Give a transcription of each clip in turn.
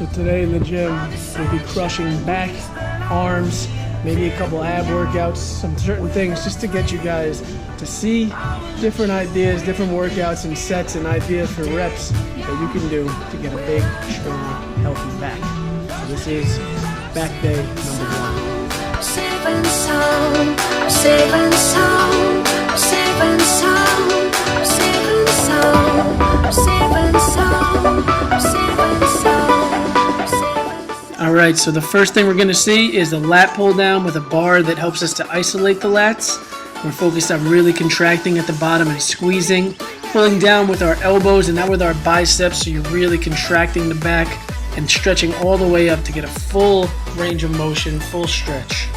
So today in the gym, we'll be crushing back, arms, maybe a couple ab workouts, some certain things just to get you guys to see different ideas, different workouts and sets and ideas for reps that you can do to get a big, strong, healthy back. So this is back day number 1. Saving sound, saving sound, saving sound, saving sound, saving sound, saving sound. Alright, so the first thing we're going to see is the lat pull down with a bar that helps us to isolate the lats. We're focused on really contracting at the bottom and squeezing, pulling down with our elbows and not with our biceps, so you're really contracting the back and stretching all the way up to get a full range of motion, full stretch.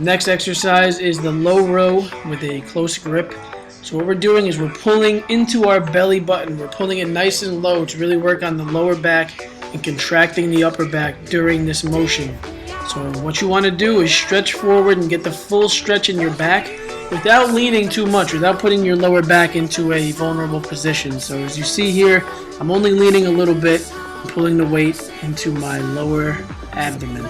Next exercise is the low row with a close grip. So what we're doing is we're pulling into our belly button. We're pulling it nice and low to really work on the lower back and contracting the upper back during this motion. So what you want to do is stretch forward and get the full stretch in your back without leaning too much, without putting your lower back into a vulnerable position. So as you see here, I'm only leaning a little bit and pulling the weight into my lower abdomen.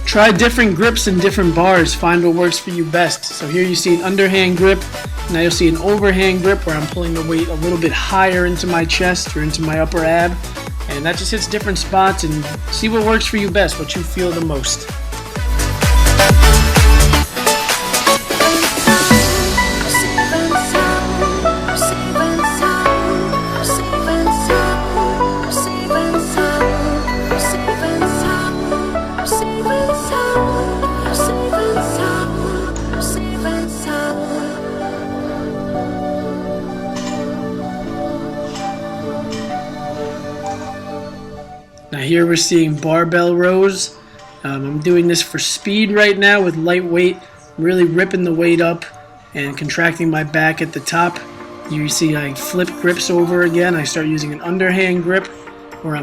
Try different grips and different bars. Find what works for you best. So here you see an underhand grip. Now you'll see an overhand grip where I'm pulling the weight a little bit higher into my chest or into my upper ab. And that just hits different spots, and see what works for you best, what you feel the most. Now here we're seeing barbell rows. I'm doing this for speed right now with light weight. I'm really ripping the weight up and contracting my back at the top. You see I flip grips over again. I start using an underhand grip where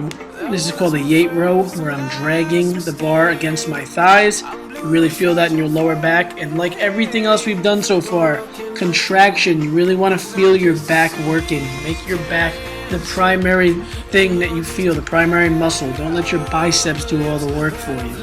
this is called a Yate row, where I'm dragging the bar against my thighs. You really feel that in your lower back. And like everything else we've done so far, contraction, you really want to feel your back working. Make your back the primary thing that you feel, the primary muscle. Don't let your biceps do all the work for you.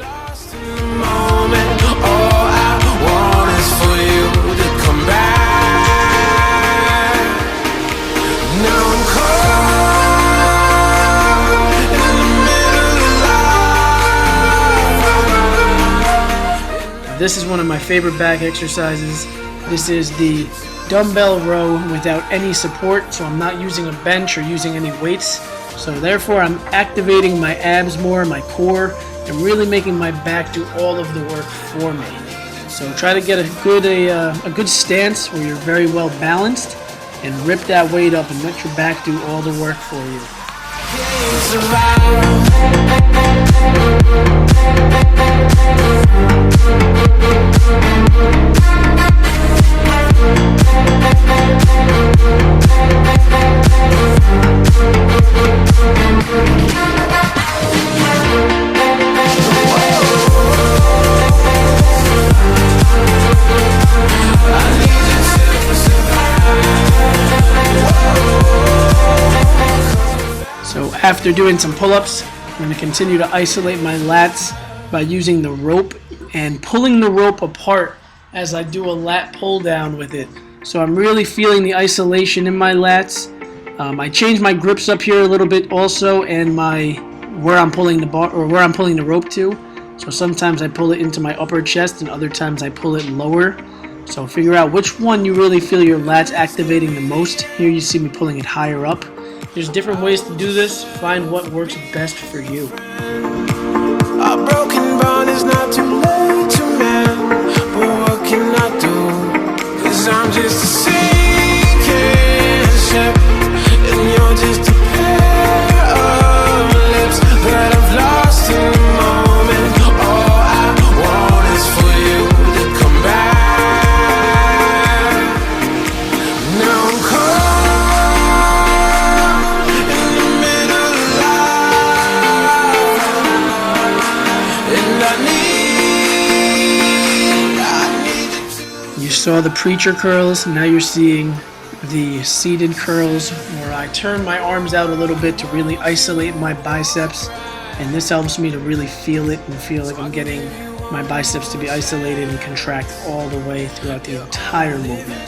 This is one of my favorite back exercises. This is the dumbbell row without any support, so I'm not using a bench or using any weights. So therefore I'm activating my abs more, my core, and really making my back do all of the work for me. So try to get a good stance where you're very well balanced and rip that weight up and let your back do all the work for you. So after doing some pull-ups, I'm going to continue to isolate my lats by using the rope and pulling the rope apart as I do a lat pull down with it. So I'm really feeling the isolation in my lats. I changed my grips up here a little bit also, and where I'm pulling the bar or where I'm pulling the rope to. So sometimes I pull it into my upper chest and other times I pull it lower. So figure out which one you really feel your lats activating the most. Here you see me pulling it higher up. There's different ways to do this. Find what works best for you. A broken bond is not too late to mend, but what can I do? 'Cause I'm just a sinking ship, and you're just a pair of lips that I've lost in the moment. All I want is for you to come back. Now I'm caught in the middle of life, and I need you to. You saw the preacher curls, now you're seeing the seated curls where I turn my arms out a little bit to really isolate my biceps, and this helps me to really feel it and feel like I'm getting my biceps to be isolated and contract all the way throughout the entire movement.